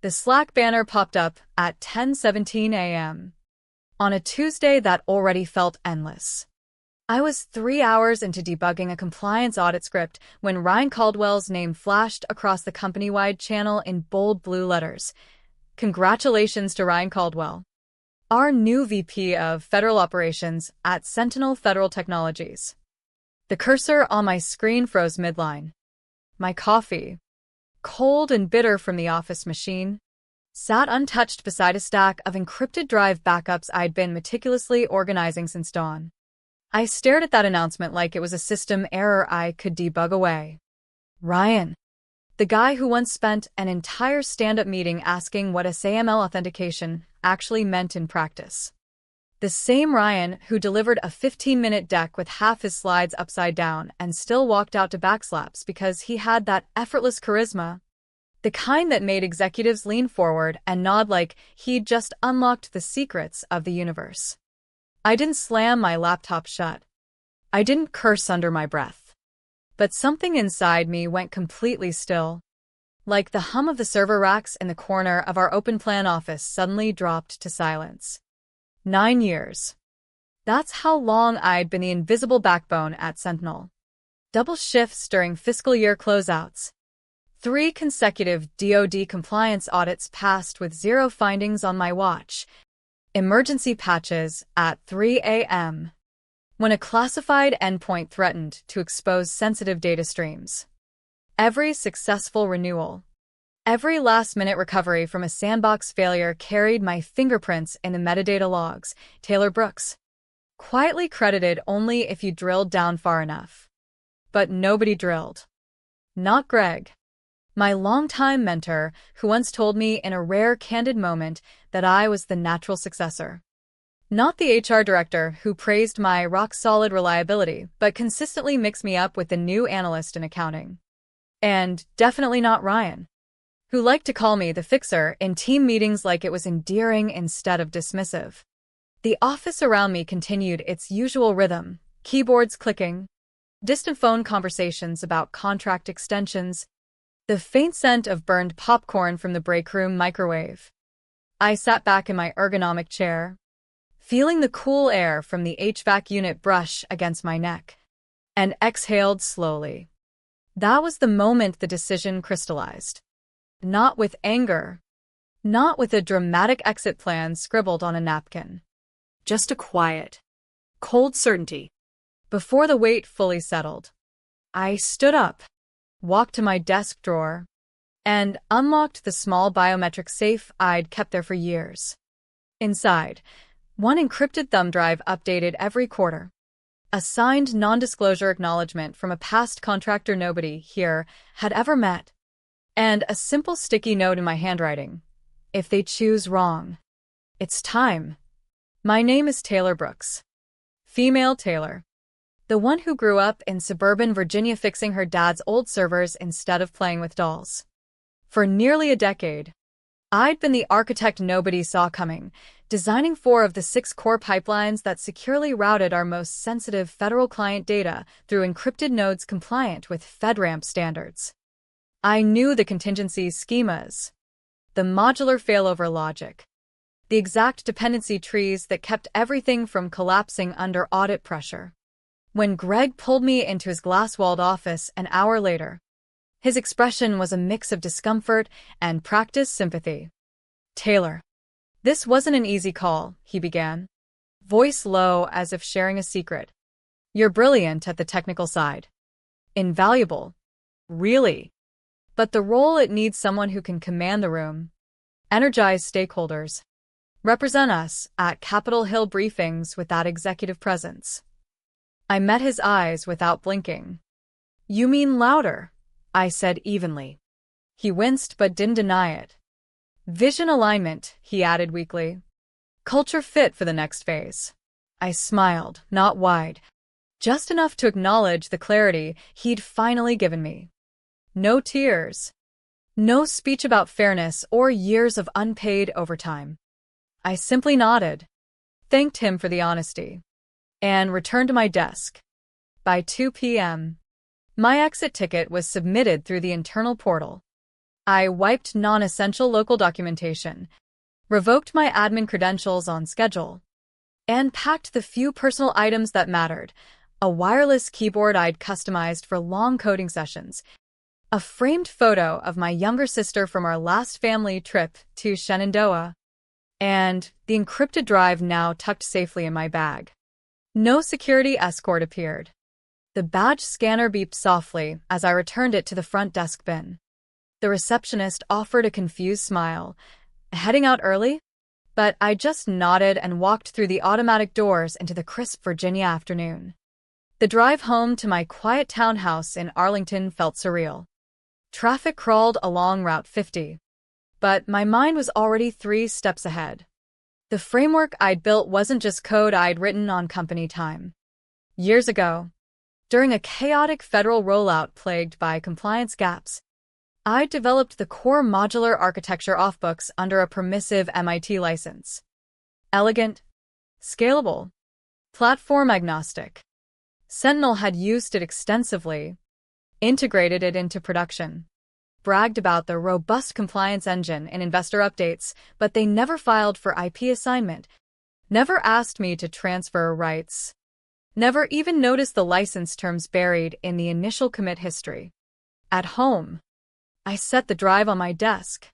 The Slack banner popped up at 10:17 a.m. on a Tuesday that already felt endless. I was 3 hours into debugging a compliance audit script when Ryan Caldwell's name flashed across the company-wide channel in bold blue letters. Congratulations to Ryan Caldwell, our new VP of Federal Operations at Sentinel Federal Technologies. The cursor on my screen froze midline. My coffee, cold and bitter from the office machine, sat untouched beside a stack of encrypted drive backups I'd been meticulously organizing since dawn. I stared at that announcement like it was a system error I could debug away. Ryan, the guy who once spent an entire stand-up meeting asking what SAML authentication actually meant in practice. The same Ryan who delivered a 15-minute deck with half his slides upside down and still walked out to backslaps because he had that effortless charisma. The kind that made executives lean forward and nod like he'd just unlocked the secrets of the universe. I didn't slam my laptop shut. I didn't curse under my breath. But something inside me went completely still. Like the hum of the server racks in the corner of our open plan office suddenly dropped to silence. 9 years. That's how long I'd been the invisible backbone at Sentinel. Double shifts during fiscal year closeouts. 3 consecutive DoD compliance audits passed with 0 findings on my watch. Emergency patches at 3 a.m. when a classified endpoint threatened to expose sensitive data streams. Every successful renewal. Every last-minute recovery from a sandbox failure carried my fingerprints in the metadata logs. Taylor Brooks. Quietly credited only if you drilled down far enough. But nobody drilled. Not Greg, my longtime mentor, who once told me in a rare candid moment that I was the natural successor. Not the HR director who praised my rock-solid reliability but consistently mixed me up with the new analyst in accounting. And definitely not Ryan, who liked to call me the fixer in team meetings like it was endearing instead of dismissive. The office around me continued its usual rhythm, keyboards clicking, distant phone conversations about contract extensions, the faint scent of burned popcorn from the break room microwave. I sat back in my ergonomic chair, feeling the cool air from the HVAC unit brush against my neck, and exhaled slowly. That was the moment the decision crystallized. Not with anger, not with a dramatic exit plan scribbled on a napkin. Just a quiet, cold certainty. Before the weight fully settled, I stood up, walked to my desk drawer, and unlocked the small biometric safe I'd kept there for years. Inside, one encrypted thumb drive updated every quarter. A signed non-disclosure acknowledgement from a past contractor nobody here had ever met. And a simple sticky note in my handwriting. If they choose wrong, it's time. My name is Taylor Brooks. Female Taylor. The one who grew up in suburban Virginia fixing her dad's old servers instead of playing with dolls. For nearly a decade, I'd been the architect nobody saw coming, designing 4 of the 6 core pipelines that securely routed our most sensitive federal client data through encrypted nodes compliant with FedRAMP standards. I knew the contingency schemas, the modular failover logic, the exact dependency trees that kept everything from collapsing under audit pressure. When Greg pulled me into his glass-walled office an hour later, his expression was a mix of discomfort and practiced sympathy. Taylor, this wasn't an easy call, he began, voice low as if sharing a secret. You're brilliant at the technical side. Invaluable. Really. But the role, it needs someone who can command the room, energize stakeholders, represent us at Capitol Hill briefings with that executive presence. I met his eyes without blinking. You mean louder, I said evenly. He winced but didn't deny it. Vision alignment, he added weakly. Culture fit for the next phase. I smiled, not wide, just enough to acknowledge the clarity he'd finally given me. No tears. No speech about fairness or years of unpaid overtime. I simply nodded, thanked him for the honesty, and returned to my desk. By 2 p.m., my exit ticket was submitted through the internal portal. I wiped non-essential local documentation, revoked my admin credentials on schedule, and packed the few personal items that mattered: a wireless keyboard I'd customized for long coding sessions, a framed photo of my younger sister from our last family trip to Shenandoah, and the encrypted drive now tucked safely in my bag. No security escort appeared. The badge scanner beeped softly as I returned it to the front desk bin. The receptionist offered a confused smile. "Heading out early?" But I just nodded and walked through the automatic doors into the crisp Virginia afternoon. The drive home to my quiet townhouse in Arlington felt surreal. Traffic crawled along Route 50, but my mind was already 3 steps ahead. The framework I'd built wasn't just code I'd written on company time. Years ago, during a chaotic federal rollout plagued by compliance gaps, I developed the core modular architecture offbooks under a permissive MIT license. Elegant, scalable, platform agnostic. Sentinel had used it extensively, integrated it into production, bragged about the robust compliance engine in investor updates, but they never filed for IP assignment, never asked me to transfer rights, never even noticed the license terms buried in the initial commit history. At home, I set the drive on my desk,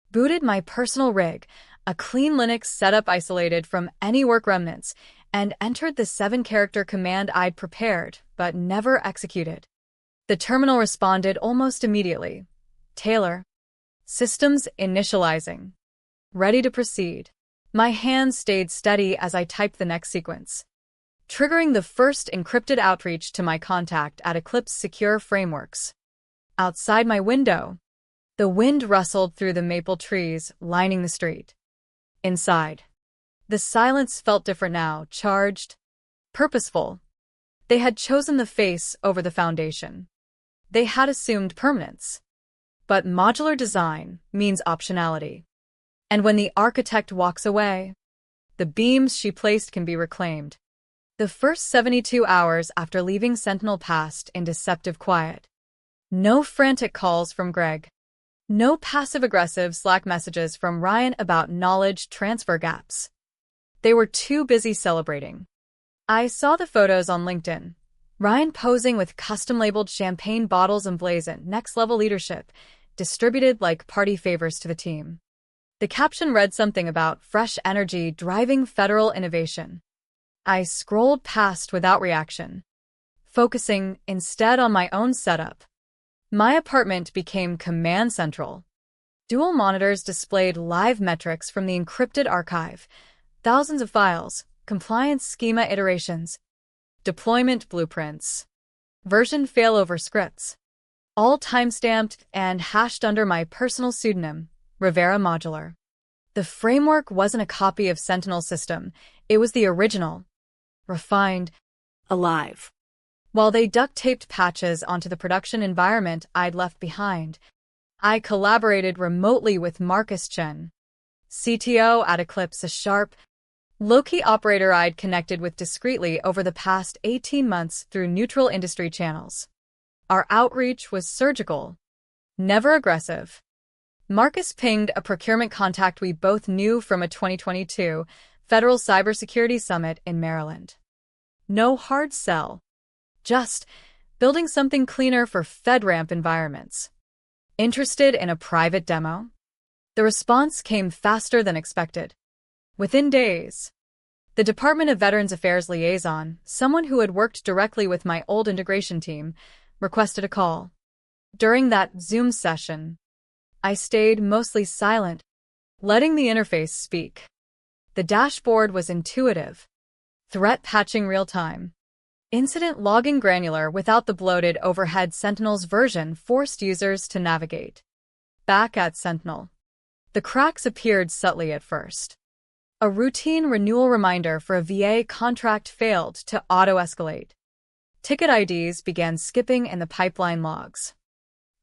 booted my personal rig, a clean Linux setup isolated from any work remnants, and entered the 7-character command I'd prepared but never executed. The terminal responded almost immediately. "Taylor. Systems initializing. Ready to proceed." My hands stayed steady as I typed the next sequence, triggering the first encrypted outreach to my contact at Eclipse Secure Frameworks. Outside my window, the wind rustled through the maple trees lining the street. Inside, the silence felt different now, charged, purposeful. They had chosen the face over the foundation. They had assumed permanence. But modular design means optionality. And when the architect walks away, the beams she placed can be reclaimed. The first 72 hours after leaving Sentinel passed in deceptive quiet. No frantic calls from Greg. No passive-aggressive Slack messages from Ryan about knowledge transfer gaps. They were too busy celebrating. I saw the photos on LinkedIn. Ryan posing with custom-labeled champagne bottles emblazoned next-level leadership, distributed like party favors to the team. The caption read something about fresh energy driving federal innovation. I scrolled past without reaction, focusing instead on my own setup. My apartment became command central. Dual monitors displayed live metrics from the encrypted archive, thousands of files, compliance schema iterations, deployment blueprints, version failover scripts, all timestamped and hashed under my personal pseudonym, Rivera Modular. The framework wasn't a copy of Sentinel system, it was the original, refined, alive. While they duct-taped patches onto the production environment I'd left behind, I collaborated remotely with Marcus Chen, CTO at Eclipse, a sharp, low-key operator I'd connected with discreetly over the past 18 months through neutral industry channels. Our outreach was surgical, never aggressive. Marcus pinged a procurement contact we both knew from a 2022 Federal Cybersecurity Summit in Maryland. No hard sell. Just building something cleaner for FedRAMP environments. Interested in a private demo? The response came faster than expected. Within days, the Department of Veterans Affairs liaison, someone who had worked directly with my old integration team, requested a call. During that Zoom session, I stayed mostly silent, letting the interface speak. The dashboard was intuitive, threat patching real-time, incident logging granular without the bloated overhead. Sentinel's version forced users to navigate. Back at Sentinel, the cracks appeared subtly at first. A routine renewal reminder for a VA contract failed to auto-escalate. Ticket IDs began skipping in the pipeline logs.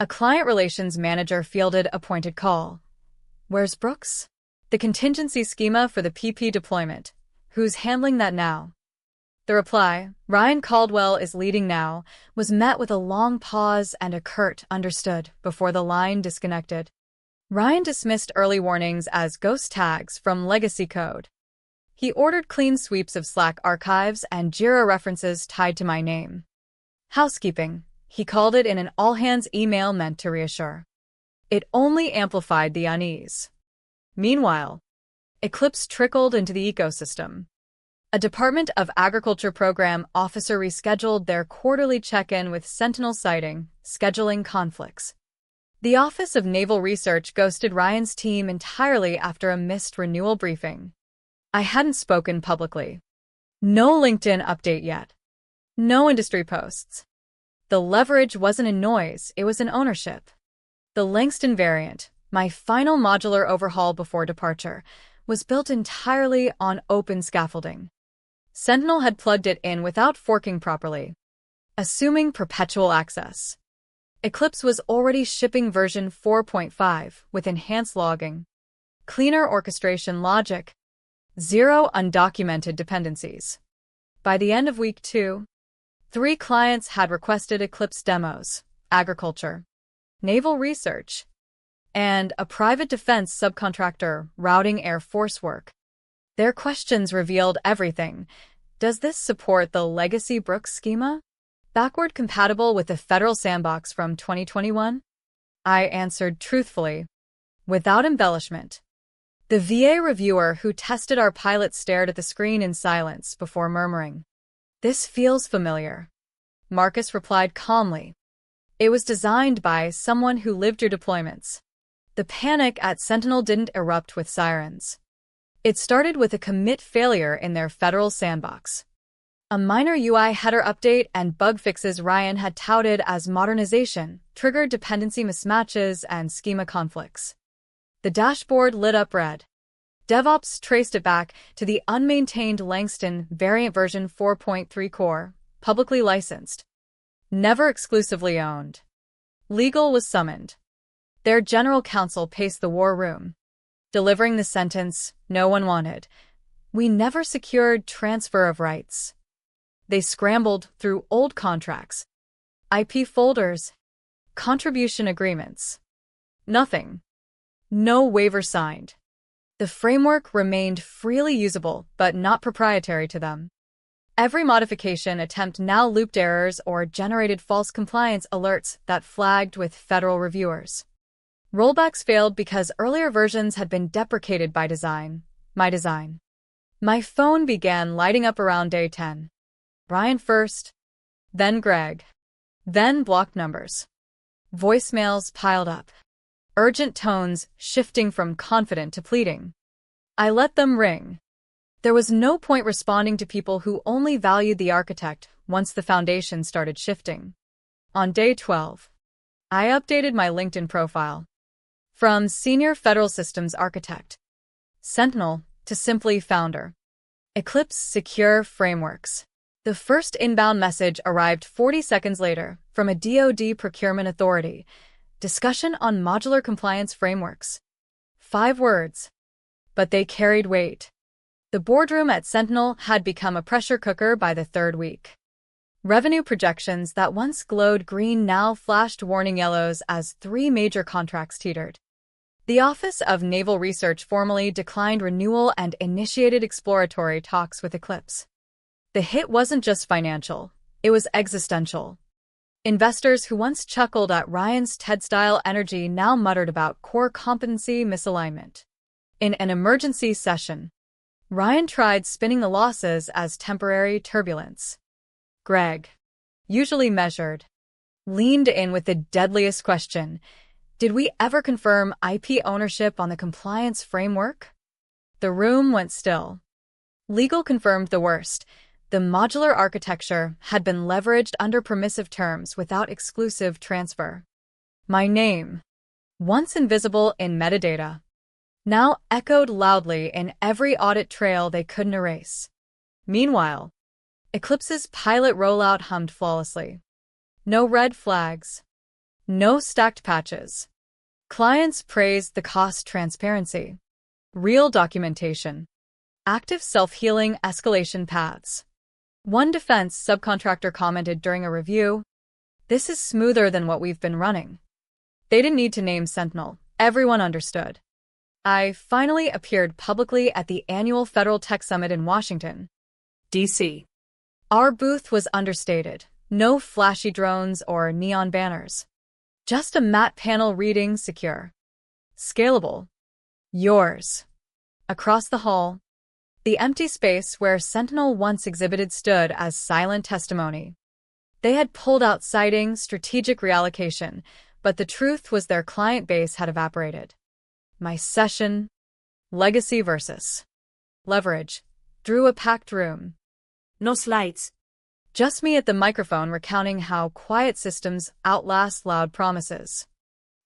A client relations manager fielded a pointed call. "Where's Brooks? The contingency schema for the PP deployment. Who's handling that now?" The reply, "Ryan Caldwell is leading now," was met with a long pause and a curt "understood" before the line disconnected. Ryan dismissed early warnings as ghost tags from legacy code. He ordered clean sweeps of Slack archives and Jira references tied to my name. Housekeeping, he called it in an all-hands email meant to reassure. It only amplified the unease. Meanwhile, Eclipse trickled into the ecosystem. A Department of Agriculture program officer rescheduled their quarterly check-in with Sentinel, citing scheduling conflicts. The Office of Naval Research ghosted Ryan's team entirely after a missed renewal briefing. I hadn't spoken publicly. No LinkedIn update yet. No industry posts. The leverage wasn't in noise, it was in ownership. The Langston variant, my final modular overhaul before departure, was built entirely on open scaffolding. Sentinel had plugged it in without forking properly, assuming perpetual access. Eclipse was already shipping version 4.5 with enhanced logging, cleaner orchestration logic, zero undocumented dependencies. By the end of week 2, 3 clients had requested Eclipse demos: agriculture, naval research, and a private defense subcontractor routing Air Force work. Their questions revealed everything. Does this support the legacy Brooks schema? Backward compatible with the federal sandbox from 2021? I answered truthfully, without embellishment. The VA reviewer who tested our pilot stared at the screen in silence before murmuring, "This feels familiar." Marcus replied calmly, "It was designed by someone who lived through deployments." The panic at Sentinel didn't erupt with sirens. It started with a commit failure in their federal sandbox. A minor UI header update and bug fixes Ryan had touted as modernization triggered dependency mismatches and schema conflicts. The dashboard lit up red. DevOps traced it back to the unmaintained Langston variant version 4.3 core, publicly licensed, never exclusively owned. Legal was summoned. Their general counsel paced the war room, delivering the sentence no one wanted. We never secured transfer of rights. They scrambled through old contracts, IP folders, contribution agreements. Nothing. No waiver signed. The framework remained freely usable, but not proprietary to them. Every modification attempt now looped errors or generated false compliance alerts that flagged with federal reviewers. Rollbacks failed because earlier versions had been deprecated by design. My design. My phone began lighting up around day 10. Ryan first, then Greg, then blocked numbers. Voicemails piled up, urgent tones shifting from confident to pleading. I let them ring. There was no point responding to people who only valued the architect once the foundation started shifting. On day 12, I updated my LinkedIn profile. From Senior Federal Systems Architect, Sentinel, to simply Founder. Eclipse Secure Frameworks. The first inbound message arrived 40 seconds later from a DoD procurement authority. Discussion on modular compliance frameworks. 5 words. But they carried weight. The boardroom at Sentinel had become a pressure cooker by the 3rd week. Revenue projections that once glowed green now flashed warning yellows as 3 major contracts teetered. The Office of Naval Research formally declined renewal and initiated exploratory talks with Eclipse. The hit wasn't just financial, it was existential. Investors who once chuckled at Ryan's TED-style energy now muttered about core competency misalignment. In an emergency session, Ryan tried spinning the losses as temporary turbulence. Greg, usually measured, leaned in with the deadliest question: did we ever confirm IP ownership on the compliance framework? The room went still. Legal confirmed the worst. The modular architecture had been leveraged under permissive terms without exclusive transfer. My name, once invisible in metadata, now echoed loudly in every audit trail they couldn't erase. Meanwhile, Eclipse's pilot rollout hummed flawlessly. No red flags. No stacked patches. Clients praised the cost transparency. Real documentation. Active self-healing escalation paths. One defense subcontractor commented during a review, "This is smoother than what we've been running." They didn't need to name Sentinel. Everyone understood. I finally appeared publicly at the annual Federal Tech Summit in Washington, D.C. Our booth was understated. No flashy drones or neon banners. Just a matte panel reading secure. Scalable. Yours. Across the hall, the empty space where Sentinel once exhibited stood as silent testimony. They had pulled out siting, strategic reallocation, but the truth was their client base had evaporated. My session, legacy versus leverage, drew a packed room. No slides. Just me at the microphone recounting how quiet systems outlast loud promises.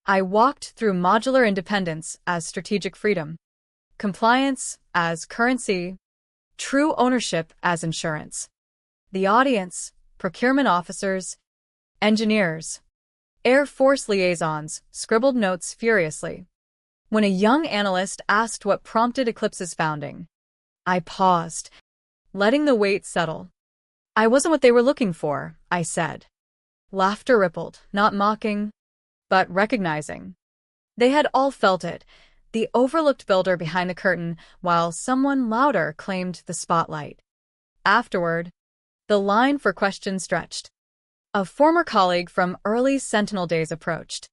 I walked through modular independence as strategic freedom, compliance as currency, true ownership as insurance. The audience, procurement officers, engineers, Air Force liaisons, scribbled notes furiously. When a young analyst asked what prompted Eclipse's founding, I paused, letting the weight settle. "I wasn't what they were looking for," I said. Laughter rippled, not mocking, but recognizing. They had all felt it, the overlooked builder behind the curtain, while someone louder claimed the spotlight. Afterward, the line for questions stretched. A former colleague from early Sentinel days approached.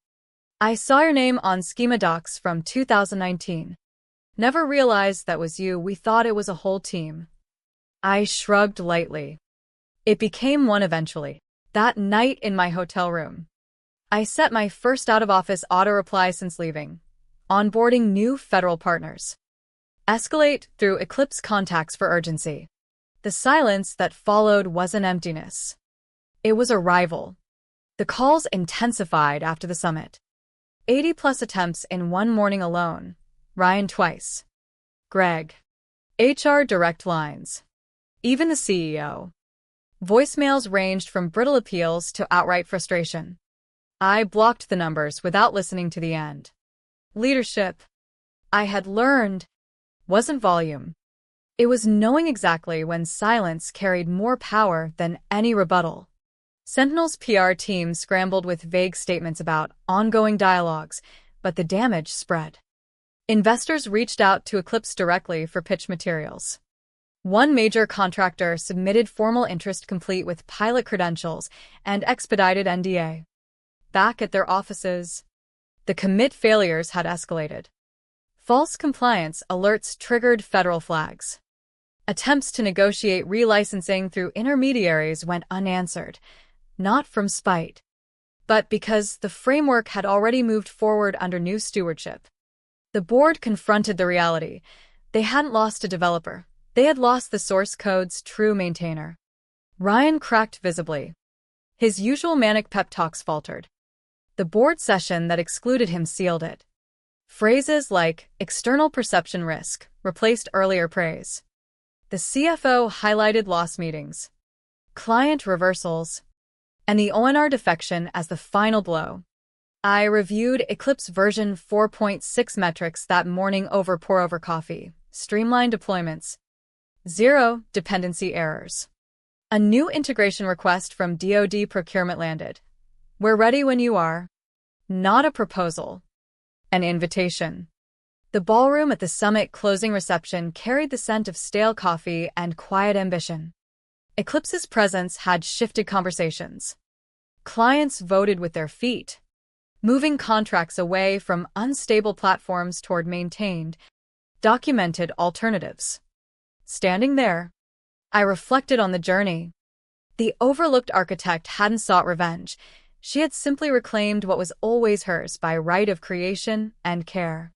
"I saw your name on schema docs from 2019. Never realized that was you. We thought it was a whole team." I shrugged lightly. It became one eventually. That night in my hotel room, I set my first out-of-office auto-reply since leaving. Onboarding new federal partners. Escalate through Eclipse contacts for urgency. The silence that followed wasn't emptiness. It was arrival. The calls intensified after the summit. 80-plus attempts in one morning alone. Ryan twice. Greg. HR direct lines. Even the CEO. Voicemails ranged from brittle appeals to outright frustration. I blocked the numbers without listening to the end. Leadership, I had learned, wasn't volume. It was knowing exactly when silence carried more power than any rebuttal. Sentinel's PR team scrambled with vague statements about ongoing dialogues, but the damage spread. Investors reached out to Eclipse directly for pitch materials. One major contractor submitted formal interest complete with pilot credentials and expedited NDA. Back at their offices, the commit failures had escalated. False compliance alerts triggered federal flags. Attempts to negotiate relicensing through intermediaries went unanswered, not from spite, but because the framework had already moved forward under new stewardship. The board confronted the reality. They hadn't lost a developer. They had lost the source code's true maintainer. Ryan cracked visibly. His usual manic pep talks faltered. The board session that excluded him sealed it. Phrases like external perception risk replaced earlier praise. The CFO highlighted loss meetings, client reversals, and the ONR defection as the final blow. I reviewed Eclipse version 4.6 metrics that morning over pour-over coffee, streamlined deployments, zero dependency errors. A new integration request from DoD procurement landed. "We're ready when you are." Not a proposal. An invitation. The ballroom at the summit closing reception carried the scent of stale coffee and quiet ambition. Eclipse's presence had shifted conversations. Clients voted with their feet, moving contracts away from unstable platforms toward maintained, documented alternatives. Standing there, I reflected on the journey. The overlooked architect hadn't sought revenge. She had simply reclaimed what was always hers by right of creation and care.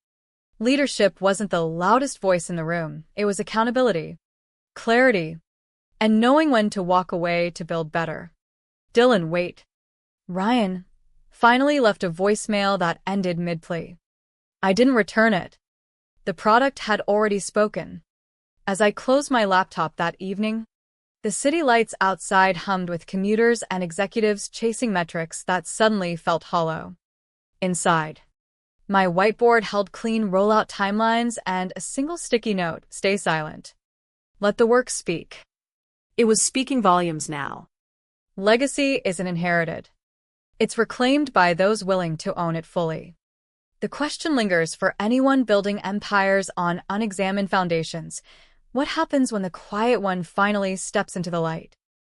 Leadership wasn't the loudest voice in the room. It was accountability, clarity, and knowing when to walk away to build better. "Dylan, wait." Ryan finally left a voicemail that ended mid-plea. I didn't return it. The product had already spoken. As I closed my laptop that evening, the city lights outside hummed with commuters and executives chasing metrics that suddenly felt hollow. Inside, my whiteboard held clean rollout timelines and a single sticky note: stay silent. Let the work speak. It was speaking volumes now. Legacy isn't inherited. It's reclaimed by those willing to own it fully. The question lingers for anyone building empires on unexamined foundations. What happens when the quiet one finally steps into the light?